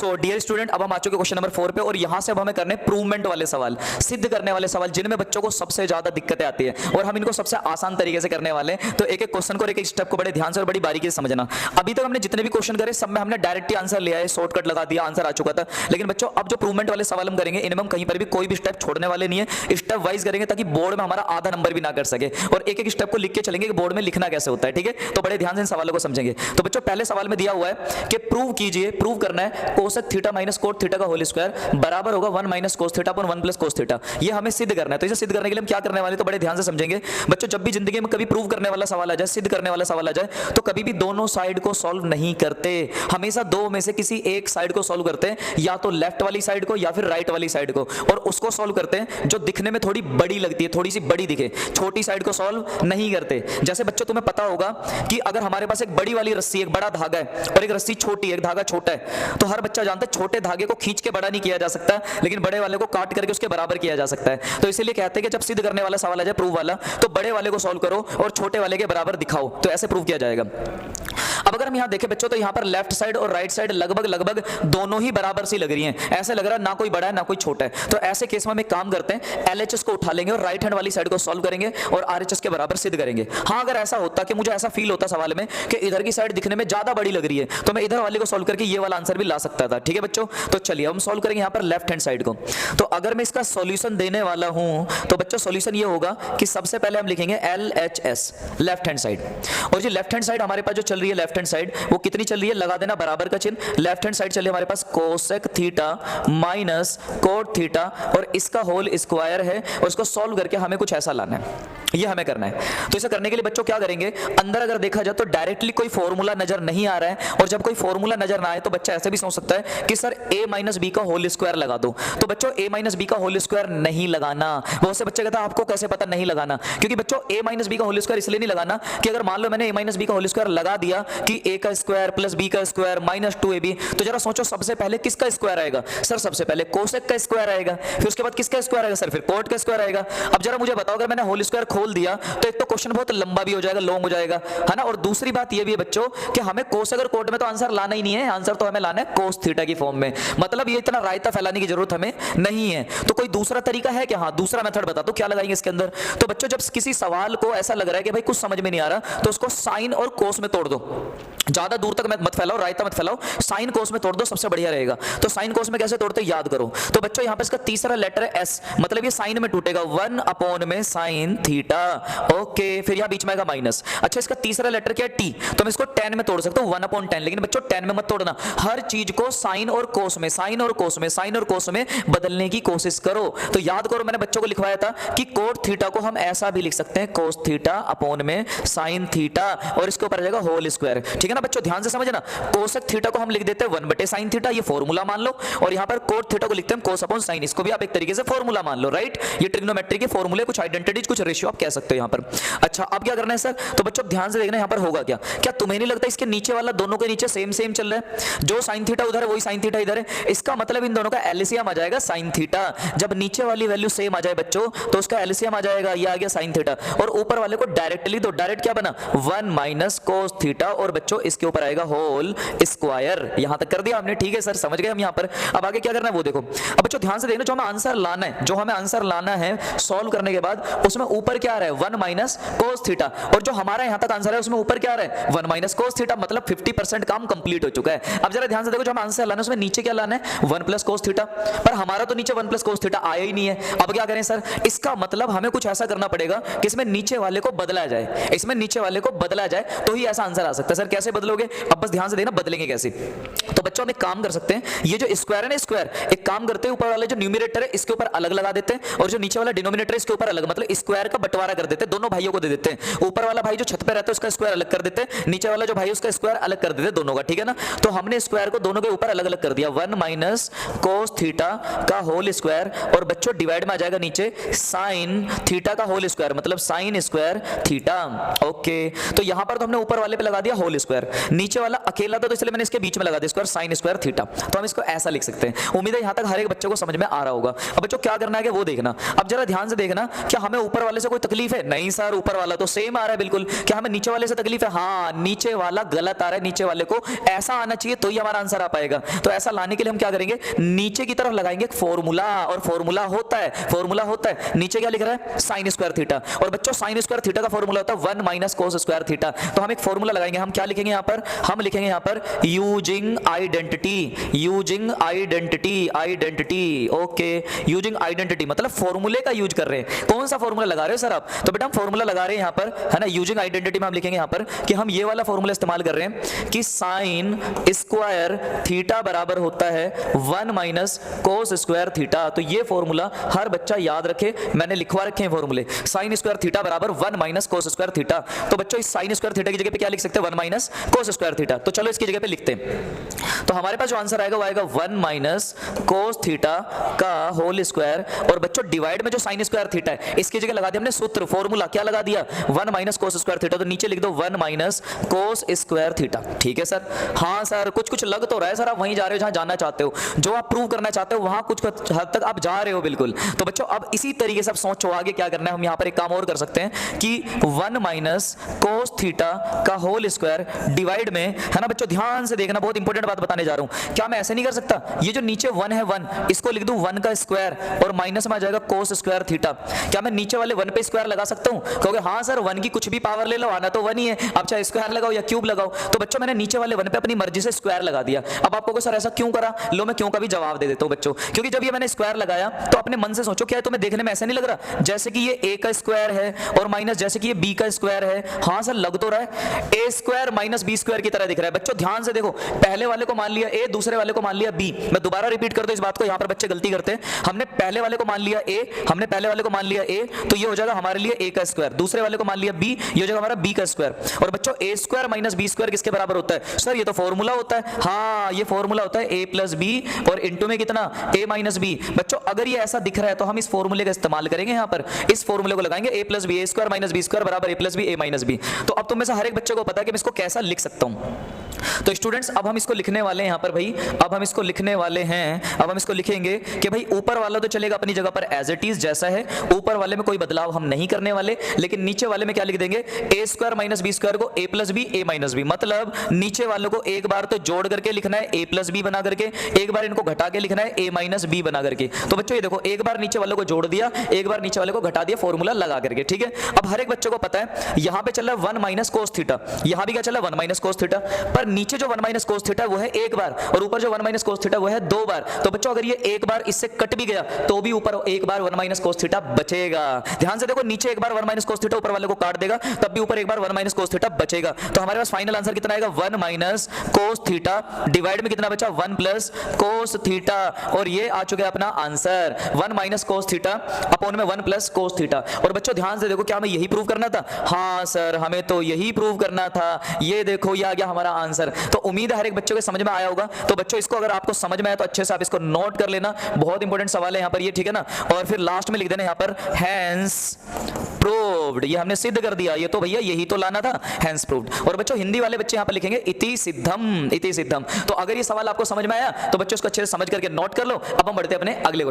So dear student, अब हम आ चुके क्वेश्चन नंबर 4 पे और यहां से अब हमें करने प्रूवमेंट वाले सवाल, सिद्ध करने वाले सवाल, जिनमें बच्चों को सबसे ज्यादा दिक्कतें आती है और हम इनको सबसे आसान तरीके से करने वाले हैं। तो एक एक क्वेश्चन को और एक एक स्टेप को बड़े ध्यान से और बड़ी बारीकी से समझना। अभी तक हमने जितने भी क्वेश्चन करे सब में हमने डायरेक्ट ही आंसर लिया है, शॉर्टकट लगा दिया, आंसर आ चुका था। लेकिन बच्चों अब जो प्रूवमेंट वाले सवाल हम करेंगे इनमें हम कहीं पर भी कोई भी स्टेप छोड़ने वाले नहीं है, स्टेप वाइज करेंगे ताकि बोर्ड में हमारा आधा नंबर भी ना कर सके, और एक एक स्टेप को लिख के चलेंगे कि बोर्ड में लिखना कैसे होता है। ठीक है, तो बड़े ध्यान से इन सवालों को समझेंगे। तो बच्चों पहले सवाल में दिया हुआ है कि प्रूव कीजिए, प्रूव करना है cosec theta minus cot theta का होल स्क्वायर बराबर होगा 1 minus cos theta upon 1 plus cos theta. ये हमें सिद्ध करना है। तो इसे सिद्ध करने के लिए हम क्या करने वाले, तो बड़े ध्यान से समझेंगे बच्चों। जब भी जिंदगी में कभी प्रूव करने वाला सवाल आ जाए, सिद्ध करने वाला सवाल आ जाए, तो कभी भी दोनों साइड को सॉल्व नहीं करते, हमेशा दो में से किसी एक साइड को सॉल्व करते हैं, या तो लेफ्ट वाली साइड को या फिर राइट वाली साइड को, और उसको सॉल्व करते हैं जो दिखने में थोड़ी बड़ी लगती है, थोड़ी सी बड़ी दिखे, छोटी साइड को सॉल्व नहीं करते। जैसे बच्चों तुम्हें पता होगा कि अगर हमारे पास एक बड़ी वाली रस्सी, एक बड़ा धागा है और एक रस्सी छोटी है, एक धागा छोटा है, तो हर बच्चा जानता है छोटे धागे को खींच के बड़ा नहीं किया जा सकता, लेकिन बड़े वाले को काट करके उसके बराबर किया जा सकता है। तो इसीलिए कहते हैं कि जब सिद्ध करने वाला सवाल आ जाए प्रूव वाला, तो बड़े वाले को सॉल्व करो और छोटे वाले के बराबर दिखाओ, तो ऐसे प्रूव किया जाएगा। अब अगर हम यहां देखें बच्चों, तो यहां पर लेफ्ट साइड और राइट साइड लगभग दोनों ही बराबर सी लग रही हैं, ऐसे लग रहा है ना कोई बड़ा है ना कोई छोटा है। तो ऐसे केस में हम एक काम करते हैं, एलएचएस को उठा लेंगे और राइट हैंड वाली साइड को सॉल्व करेंगे और आरएचएस के बराबर सिद्ध करेंगे। हाँ, अगर ऐसा होता कि मुझे ऐसा फील होता सवाल में कि इधर की साइड दिखने में ज्यादा बड़ी लग रही है, तो मैं इधर वाले को सॉल्व करके ये वाला आंसर भी ला सकता था। ठीक है बच्चों, तो चलिए हम सॉल्व करेंगे यहां पर लेफ्ट हैंड साइड को। तो अगर मैं इसका सॉल्यूशन देने वाला हूं, तो बच्चों सॉल्यूशन ये होगा कि सबसे पहले हम लिखेंगे एलएचएस लेफ्ट हैंड साइड, और जो लेफ्ट हैंड साइड हमारे पास जो चल रही है लेफ्ट हैंड साइड, वो कितनी चल रही है, लगा देना बराबर का चिन्ह। लेफ्ट हैंड साइड चल रही है हमारे पास cosec theta minus cot theta, और इसका होल स्क्वायर है, और इसको सॉल्व करके हमें कुछ ऐसा लाना है, ये हमें करना है। तो इसे करने के लिए बच्चों क्या करेंगे, अंदर अगर देखा जाए तो डायरेक्टली कोई फॉर्मूला नजर नहीं आ रहा है, और जब कोई फॉर्मूला नजर ना आए तो बच्चा ऐसे भी सोच सकता है कि सर a माइनस बी का होल स्क्वायर लगा दो। तो बच्चों a माइनस बी का होल स्क्वायर नहीं लगाना। बहुत से बच्चे कहते हैं आपको कैसे पता नहीं लगाना, क्योंकि बच्चों a माइनस बी का होल स्क्वायर इसलिए नहीं लगाना कि अगर मान लो मैंने a माइनस बी का होल स्क्वायर लगा दिया कि a का स्क्वायर प्लस b का स्क्वायर माइनस 2ab, तो जरा सोचो सबसे पहले किसका स्क्वायर आएगा, सर सबसे पहले कोसेक का स्क्वायर आएगा, फिर उसके बाद किसका स्क्वायर आएगा, सर फिर कोट का स्क्वायर आएगा। अब जरा मुझे बताओ, अगर मैंने होल स्क्वायर खोल दिया तो एक तो क्वेश्चन बहुत लंबा भी हो जाएगा, लॉन्ग हो जाएगा, है ना। और दूसरी बात ये भी है बच्चों कि हमें कोसेक और कोट में तो आंसर लाना ही नहीं है, आंसर तो हमें लाना है कोस थीटा की फॉर्म में। मतलब ये इतना रायता फैलाने की जरूरत हमें नहीं है। तो कोई दूसरा तरीका है कि हाँ, दूसरा मेथड बता दो क्या लगाएंगे इसके अंदर। तो बच्चों जब किसी सवाल को ऐसा लग रहा है कि भाई कुछ समझ में नहीं आ रहा, तो उसको साइन और कोस में तोड़ दो, ज्यादा दूर तक मत फैलाओ, रायता मत फैलाओ, साइन कोस में तोड़ दो, सबसे बढ़िया रहेगा। तो साइन कोस में कैसे तोड़ते याद करो। तो बच्चों यहाँ पे इसका तीसरा लेटर है एस, मतलब ये साइन में टूटेगा, 1 अपॉन में साइन थीटा। ओके, फिर यहाँ बीच में आएगा माइनस। अच्छा, इसका तीसरा लेटर क्या है टी, तो मैं इसको 10 में तोड़ सकता हूँ, 1 अपॉन 10। लेकिन बच्चों 10 में मत तोड़ना, हर चीज को साइन और कोस में, साइन और कोस में, साइन और कोस में बदलने की कोशिश करो। तो याद करो मैंने बच्चों को लिखवाया था कि कोट थीटा को हम ऐसा भी लिख सकते हैं, कोस थीटा अपॉन में साइन थीटा, और इसके ऊपर आ जाएगा होल स्क्वायर। ठीक है ना बच्चों, ध्यान से समझना। कोसेक थीटा को हम लिख देते हैं 1/sin थीटा, ये फॉर्मूला मान लो, और यहाँ पर कोट थीटा को लिखते हैं कोस अपॉन साइन, इसको भी आप एक तरीके से फॉर्मूला मान लो, राइट। ये ट्रिग्नोमेट्री के फॉर्मूले, कुछ आइडेंटिटीज, कुछ रेशियो आप कह सकते हो यहाँ पर। अच्छा, अब क्या करना है सर, तो बच्चों ध्यान से देखना यहाँ पर होगा क्या। क्या तुम्हें नहीं लगता इसके नीचे वाला दोनों के नीचे सेम सेम चल रहा है, जो साइन थीटा उधर है वही साइन थीटा इधर है, इसका मतलब इन दोनों का एलसीएम आ जाएगा साइन थीटा। जब नीचे वाली वैल्यू सेम आ जाए बच्चों, तो उसका एलसीएम आ जाएगा, ये आ गया साइन थीटा, और ऊपर वाले को डायरेक्टली दो, डायरेक्ट क्या बना 1 माइनस कोस थीटा, और बच्चों इसके ऊपर आएगा होल स्क्वायर। यहां तक कर दिया हमने, ठीक है सर, समझ गए हम यहाँ पर। अब आगे क्या करना है वो देखो। अब बच्चों ध्यान से देखना, जो हमें आंसर लाना है, जो हमें आंसर लाना है सॉल्व करने के बाद, उसमें ऊपर क्या आ रहा है 1 माइनस कोस थीटा, और जो हमारा यहां तक आंसर है उसमें ऊपर क्या आ रहा है 1 माइनस कोस थीटा, मतलब 50% काम कंप्लीट हो चुका है। अब जरा ध्यान से देखो, जो हमें आंसर लाना है उसमें नीचे क्या लाना है 1 प्लस कोस थीटा, पर हमारा तो नीचे 1 प्लस कोस थीटा आया ही नहीं है। अब क्या करें सर, इसका मतलब हमें कुछ ऐसा करना पड़ेगा कि इसमें नीचे वाले को बदला जाए, इसमें नीचे वाले को बदला जाए, तो ही ऐसा आंसर आ सकता है। सर कैसे बदलोगे, अब बस ध्यान से देखना बदलेंगे कैसे। तो बच्चों हम एक काम कर सकते हैं, ये जो स्क्वायर है ना स्क्वायर, एक काम करते हैं, ऊपर वाले जो न्यूमरेटर है इसके ऊपर अलग लगा देते हैं, और जो नीचे वाला डिनोमिनेटर है इसके ऊपर अलग, मतलब स्क्वायर का बंटवारा कर देते हैं, दोनों भाइयों को दे देते हैं। ऊपर वाला भाई जो छत पे रहता है उसका स्क्वायर अलग कर देते हैं, नीचे वाला जो भाई उसका स्क्वायर अलग कर देते हैं, दोनों का। ठीक है ना, तो हमने स्क्वायर को दोनों के ऊपर अलग अलग कर दिया, 1 माइनस कोस थीटा का होल स्क्वायर, और बच्चों डिवाइड में आ जाएगा नीचे साइन थीटा का होल स्क्वायर, मतलब साइन स्क्वायर थीटा। ओके, तो यहां पर तो हमने ऊपर वाले पे लगा दिया होल स्क्वायर, नीचे वाला अकेला था तो इसलिए मैंने इसके बीच में लगा दिया स्क्वायर साइन स्क्वायर थीटा। तो हम इसको ऐसा लिख सकते हैं। उम्मीद है यहां तक हर एक बच्चे को समझ में आ रहा होगा। अब बच्चों क्या करना है कि वो देखना। अब जरा ध्यान से देखना, क्या हमें ऊपर वाले से कोई तकलीफ है? नहीं सर, ऊपर वाला तो सेम आ रहा है बिल्कुल। क्या हमें नीचे वाले से तकलीफ है? हाँ, नीचे वाला गलत आ रहा है, नीचे वाले को ऐसा आना चाहिए तो ही हमारा आंसर आ पाएगा। तो ऐसा लाने के लिए हम क्या करेंगे, नीचे की तरफ लगाएंगे फॉर्मूला, और फॉर्मूला होता है नीचे क्या लिख रहा है, साइन स्क्वायर थीटा। और बच्चों साइन स्क्वायर थीटा का फॉर्मूला होता है 1 माइनस कोस स्क्वायर थीटा। तो हम एक फॉर्मूला लगाएंगे, हम क्या लिखेंगे यहाँ पर, हम लिखेंगे यहाँ पर using identity, okay, using identity मतलब फॉर्मूले का यूज कर रहे हैं। कौन सा फॉर्मूला लगा रहे हो सर आप? तो बेटा हम फॉर्मूला लगा रहे हैं यहाँ पर, है ना, यूजिंग आइडेंटिटी में हम लिखेंगे यहाँ पर कि हम ये वाला फॉर्मूला इस्तेमाल कर रहे हैं कि साइन स्क्वायर थीटा बराबर होता है 1 माइनस कोस स्क्वायर थीटा। तो ये फॉर्मूला हर बच्चा याद रखे, मैंने लिखवा रखे हैं फॉर्मूले, साइन स्क्वायर थीटा बराबर 1 माइनस कोस स्क्वायर थीटा। तो बच्चों इस साइन स्क्वायर थीटा की जगह पे क्या लिख सकते हैं, 1 माइनस कोस स्क्वायर थीटा। तो चलो इसकी जगह पे लिखते हैं। तो हमारे पास जो आंसर आएगा वो आएगा 1 माइनस कोस थीटा का होल स्क्वायर, और बच्चों डिवाइड में जो साइन स्क्वायर थीटा है इसकी जगह लगा दिया हमने सूत्र, फॉर्मूला क्या लगा दिया, 1 माइनस कोस स्क्वायर थीटा। तो नीचे लिख दो 1 माइनस कोस स्क्वायर थीटा। ठीक है सर? हाँ सर, कुछ लग तो रहा है सर, आप वहीं जा रहे हो जहां जाना चाहते हो, जो आप प्रूव करना चाहते हो वहां कुछ हद तक आप जा रहे हो बिल्कुल। तो बच्चों अब इसी तरीके से आप सोचो आगे क्या करना है। हम यहाँ पर एक काम और कर सकते हैं कि 1 माइनस कोस थीटा का होल स्क्वायर डिवाइड में, है ना बच्चों, ध्यान से देखना, बहुत इंपॉर्टेंट बात बताने जा रहा हूं। क्या मैं ऐसे नहीं कर सकता, ये जो नीचे 1 है 1 इसको लिख दूं 1 का स्क्वायर और माइनस में आ जाएगा कोस स्क्वायर थीटा। क्या मैं नीचे वाले 1 पे स्क्वायर लगा सकता हूं? कहोगे हाँ सर 1 की कुछ भी पावर ले लो, आना तो 1 ही है, आप चाहे स्क्वायर लगाओ या क्यूब लगाओ। तो बच्चों मैंने नीचे वाले 1 पे अपनी मर्जी से स्क्वायर लगा दिया। अब आप कहोगे सर ऐसा क्यों करा? लो मैं क्यों का भी जवाब दे देता हूं बच्चों। क्योंकि जब ये मैंने स्क्वायर लगाया तो अपने मन से सोचो, क्या है तुम्हें देखने में ऐसा नहीं लग रहा जैसे कि ये a का स्क्वायर है और माइनस जैसे कि ये b का स्क्वायर है? हाँ सर लग तो रहा है, a square minus b square की तरह दिख रहा है। बच्चों ध्यान से देखो, पहले वाले को मान लिया a, दूसरे वाले को मान लिया b। मैं दोबारा रिपीट कर दूं इस बात को, यहां पर बच्चे गलती करते हैं। हमने पहले वाले को मान लिया a, तो ये हो जाएगा हमारे लिए a का स्क्वायर, दूसरे वाले को मान लिया b, ये हो जाएगा हमारा b का स्क्वायर। और बच्चों a square minus b square किसके बराबर होता है? सर ये तो फॉर्मूला होता है। हाँ ये फॉर्मूला होता है a प्लस b और इनटू में कितना, a माइनस b। बच्चों अगर ये ऐसा दिख रहा है तो हम इस फॉर्मूले का इस्तेमाल करेंगे, यहाँ पर इस फॉर्मूले को लगाएंगे, a plus B, A square minus B square बराबर a plus B, a minus b। तो अब तुम में से हर एक बच्चे को पता है कि मैं इसको कैसा लिख सकता हूं। तो स्टूडेंट्स अब हम इसको लिखने वाले हैं यहाँ पर भाई, अब हम इसको लिखने वाले हैं, अब हम इसको लिखेंगे कि भाई ऊपर वाला तो चलेगा अपनी जगह पर एज इट इज जैसा है, ऊपर वाले में कोई बदलाव हम नहीं करने वाले, लेकिन नीचे वाले में क्या लिख देंगे, a square minus B square को a plus B, a minus B. मतलब नीचे वालों को एक बार तो जोड़ करके लिखना है a प्लस बी बना करके, एक बार इनको घटा के लिखना है a माइनस बी बना करके। तो बच्चों ये देखो, एक बार नीचे वालों को जोड़ दिया, एक बार नीचे वाले को घटा दिया, फॉर्मूला लगा करके। ठीक है, अब हर एक बच्चे को पता है यहाँ पे चल रहा है 1 माइनस कोस थीटा, यहाँ भी क्या चल रहा है 1 माइनस कोस थीटा, पर नीचे जो 1 माइनस कोस थीटा वो है एक बार और ऊपर जो 1 माइनस कोस थीटा वो है 2 बार। तो बच्चों अगर ये एक बार इससे कट भी गया तो भी ऊपर एक बार 1 माइनस कोस थीटा बचेगा। ध्यान से देखो, नीचे एक बार 1 माइनस कोस थीटा ऊपर वाले को काट देगा, तब भी ऊपर एक बार 1 माइनस कोस थीटा बचेगा। तो हमारे पास फाइनल आंसर कितना आएगा, 1 माइनस कोस थीटा डिवाइड में कितना बचा, 1 प्लस कोस थीटा। और ये आ चुका है अपना answer 1 minus cos theta upon में 1 प्लस कोस थीटा। और बच्चों ध्यान से देखो, क्या हमें यही प्रूव करना था? हाँ सर हमें तो यही प्रूव करना था। ये देखो ये आ गया हमारा आंसर। तो उम्मीद है हर एक बच्चों के समझ में आया होगा। तो बच्चों इसको अगर आपको समझ में आया तो अच्छे से आप इसको नोट कर लेना, बहुत इंपॉर्टेंट सवाल है यहाँ पर ये, ठीक है ना। और फिर लास्ट में लिख देना यहाँ पर हैंस प्रूव्ड, ये हमने सिद्ध कर दिया। ये तो भैया यही तो लाना था, हैंस प्रूव्ड। और बच्चों हिंदी वाले बच्चे यहाँ पर लिखेंगे इति सिद्धम, इति सिद्धम। तो अगर ये सवाल आपको समझ में आया तो बच्चों इसको अच्छे से समझ करके नोट कर लो। अब हम बढ़ते हैं अपने अगले